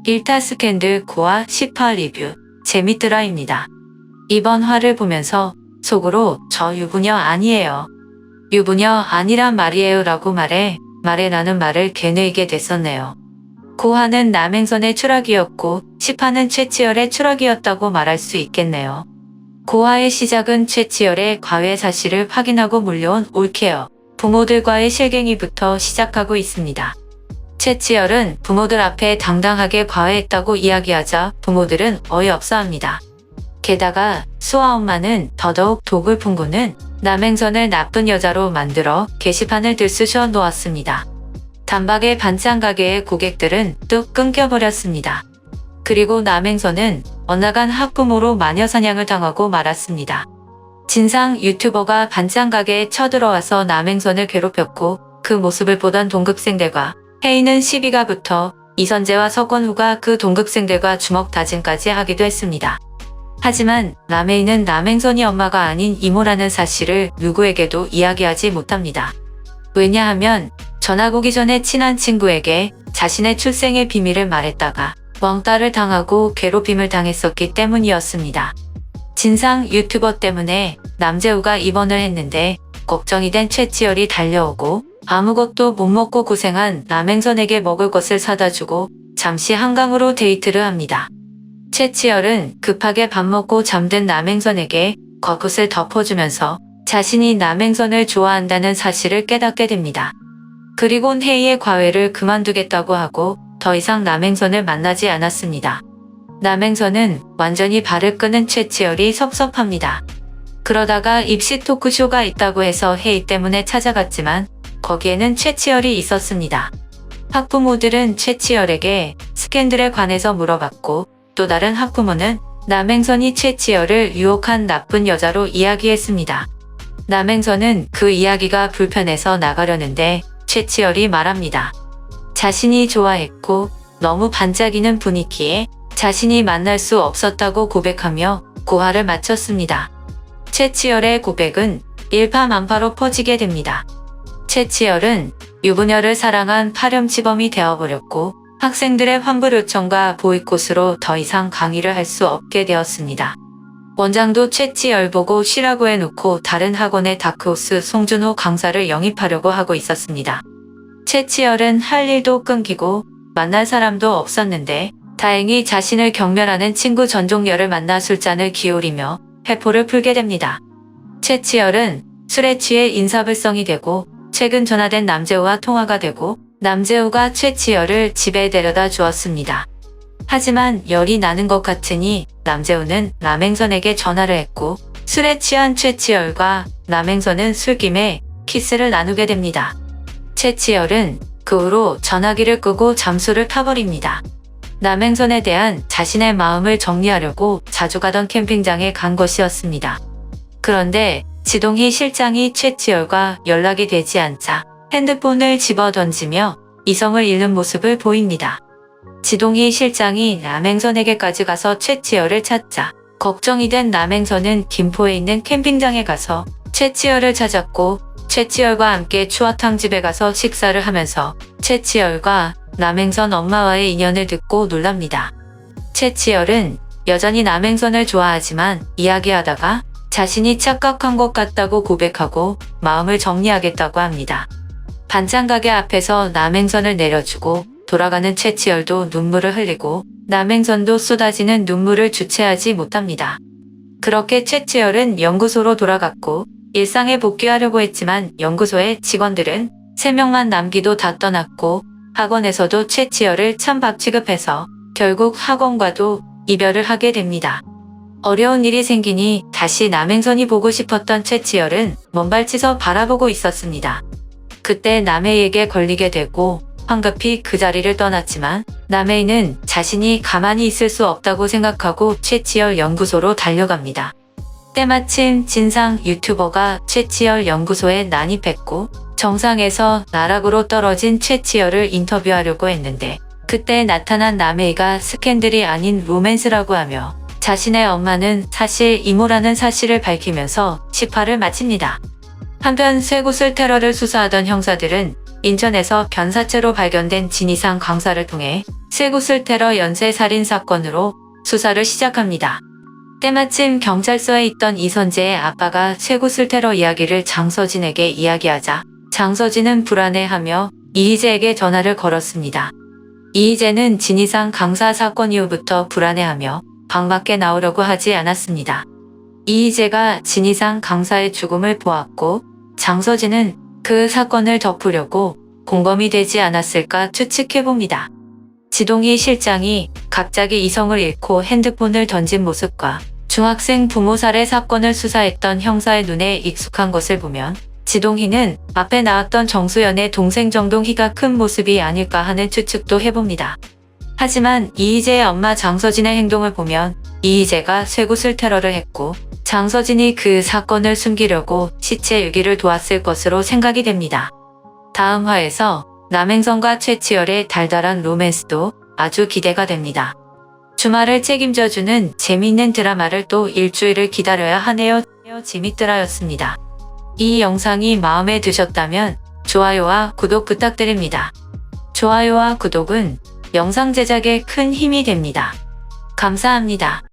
일타 스캔들 고아 10화 리뷰 재밌더라입니다. 이번 화를 보면서 속으로 저 유부녀 아니에요. 유부녀 아니란 말이에요 라고 말해라는 말을 되뇌이게 됐었네요. 고아는 남행선의 추락이었고 10화는 최치열의 추락이었다고 말할 수 있겠네요. 고아의 시작은 최치열의 과외 사실을 확인하고 몰려온 올케어 부모들과의 실갱이부터 시작하고 있습니다. 최치열은 부모들 앞에 당당하게 과외했다고 이야기하자 부모들은 어이없어합니다. 게다가 수아 엄마는 더더욱 독을 품고는 남행선을 나쁜 여자로 만들어 게시판을 들쑤셔 놓았습니다. 단박에 반찬 가게의 고객들은 뚝 끊겨버렸습니다. 그리고 남행선은 엇나간 학부모로 마녀사냥을 당하고 말았습니다. 진상 유튜버가 반찬 가게에 쳐들어와서 남행선을 괴롭혔고 그 모습을 보던 동급생들과 혜인은 시비가 붙어 이선재와 석원후가 그 동급생들과 주먹 다짐까지 하기도 했습니다. 하지만 남혜인은 남행선이 엄마가 아닌 이모라는 사실을 누구에게도 이야기하지 못합니다. 왜냐하면 전학 오기 전에 친한 친구에게 자신의 출생의 비밀을 말했다가 왕따를 당하고 괴롭힘을 당했었기 때문이었습니다. 진상 유튜버 때문에 남재우가 입원을 했는데 걱정이 된 최치열이 달려오고 아무것도 못 먹고 고생한 남행선에게 먹을 것을 사다 주고 잠시 한강으로 데이트를 합니다. 최치열은 급하게 밥 먹고 잠든 남행선에게 겉옷을 덮어주면서 자신이 남행선을 좋아한다는 사실을 깨닫게 됩니다. 그리곤 혜이의 과외를 그만두겠다고 하고 더 이상 남행선을 만나지 않았습니다. 남행선은 완전히 발을 끄는 최치열이 섭섭합니다. 그러다가 입시 토크쇼가 있다고 해서 혜이 때문에 찾아갔지만 거기에는 최치열이 있었습니다. 학부모들은 최치열에게 스캔들에 관해서 물어봤고 또 다른 학부모는 남행선이 최치열을 유혹한 나쁜 여자로 이야기했습니다. 남행선은 그 이야기가 불편해서 나가려는데 최치열이 말합니다. 자신이 좋아했고 너무 반짝이는 분위기에 자신이 만날 수 없었다고 고백하며 고하를 마쳤습니다. 최치열의 고백은 일파만파로 퍼지게 됩니다. 최치열은 유부녀를 사랑한 파렴치범이 되어버렸고 학생들의 환불 요청과 보이콧으로 더 이상 강의를 할 수 없게 되었습니다. 원장도 최치열 보고 쉬라고 해놓고 다른 학원의 다크호스 송준호 강사를 영입하려고 하고 있었습니다. 최치열은 할 일도 끊기고 만날 사람도 없었는데 다행히 자신을 경멸하는 친구 전종열을 만나 술잔을 기울이며 회포를 풀게 됩니다. 최치열은 술에 취해 인사불성이 되고 최근 전화된 남재우와 통화가 되고 남재우가 최치열을 집에 데려다 주었습니다. 하지만 열이 나는 것 같으니 남재우는 남행선에게 전화를 했고 술에 취한 최치열과 남행선은 술김에 키스를 나누게 됩니다. 최치열은 그 후로 전화기를 끄고 잠수를 타버립니다. 남행선에 대한 자신의 마음을 정리하려고 자주 가던 캠핑장에 간 것이었습니다. 그런데 지동희 실장이 최치열과 연락이 되지 않자 핸드폰을 집어던지며 이성을 잃는 모습을 보입니다. 지동희 실장이 남행선에게까지 가서 최치열을 찾자 걱정이 된 남행선은 김포에 있는 캠핑장에 가서 최치열을 찾았고 최치열과 함께 추어탕 집에 가서 식사를 하면서 최치열과 남행선 엄마와의 인연을 듣고 놀랍니다. 최치열은 여전히 남행선을 좋아하지만 이야기하다가 자신이 착각한 것 같다고 고백하고 마음을 정리하겠다고 합니다. 반찬 가게 앞에서 남행선을 내려주고 돌아가는 최치열도 눈물을 흘리고 남행선도 쏟아지는 눈물을 주체하지 못합니다. 그렇게 최치열은 연구소로 돌아갔고 일상에 복귀하려고 했지만 연구소의 직원들은 3명만 남기도 다 떠났고 학원에서도 최치열을 찬밥 취급해서 결국 학원과도 이별을 하게 됩니다. 어려운 일이 생기니 다시 남행선이 보고 싶었던 최치열은 먼발치서 바라보고 있었습니다. 그때 남혜에게 걸리게 되고 황급히 그 자리를 떠났지만 남혜는 자신이 가만히 있을 수 없다고 생각하고 최치열 연구소로 달려갑니다. 때마침 진상 유튜버가 최치열 연구소에 난입했고 정상에서 나락으로 떨어진 최치열을 인터뷰하려고 했는데 그 그때 나타난 남해이가 스캔들이 아닌 로맨스라고 하며 자신의 엄마는 사실 이모라는 사실을 밝히면서 18을 마칩니다. 한편 쇠구슬 테러를 수사하던 형사들은 인천에서 변사체로 발견된 진이상 강사를 통해 쇠구슬 테러 연쇄살인 사건으로 수사를 시작합니다. 때마침 경찰서에 있던 이선재의 아빠가 쇠구슬 테러 이야기를 장서진에게 이야기하자 장서진은 불안해하며 이희재에게 전화를 걸었습니다. 이희재는 진이상 강사 사건 이후부터 불안해하며 방 밖에 나오려고 하지 않았습니다. 이희재가 진이상 강사의 죽음을 보았고 장서진은 그 사건을 덮으려고 공범이 되지 않았을까 추측해봅니다. 지동희 실장이 갑자기 이성을 잃고 핸드폰을 던진 모습과 중학생 부모 살해 사건을 수사했던 형사의 눈에 익숙한 것을 보면 지동희는 앞에 나왔던 정수연의 동생 정동희가 큰 모습이 아닐까 하는 추측도 해봅니다. 하지만 이희재의 엄마 장서진의 행동을 보면 이희재가 쇠구슬 테러를 했고 장서진이 그 사건을 숨기려고 시체 유기를 도왔을 것으로 생각이 됩니다. 다음 화에서 남행성과 최치열의 달달한 로맨스도 아주 기대가 됩니다. 주말을 책임져주는 재미있는 드라마를 또 일주일을 기다려야 하네요. 재밌더라였습니다. 이 영상이 마음에 드셨다면 좋아요와 구독 부탁드립니다. 좋아요와 구독은 영상 제작에 큰 힘이 됩니다. 감사합니다.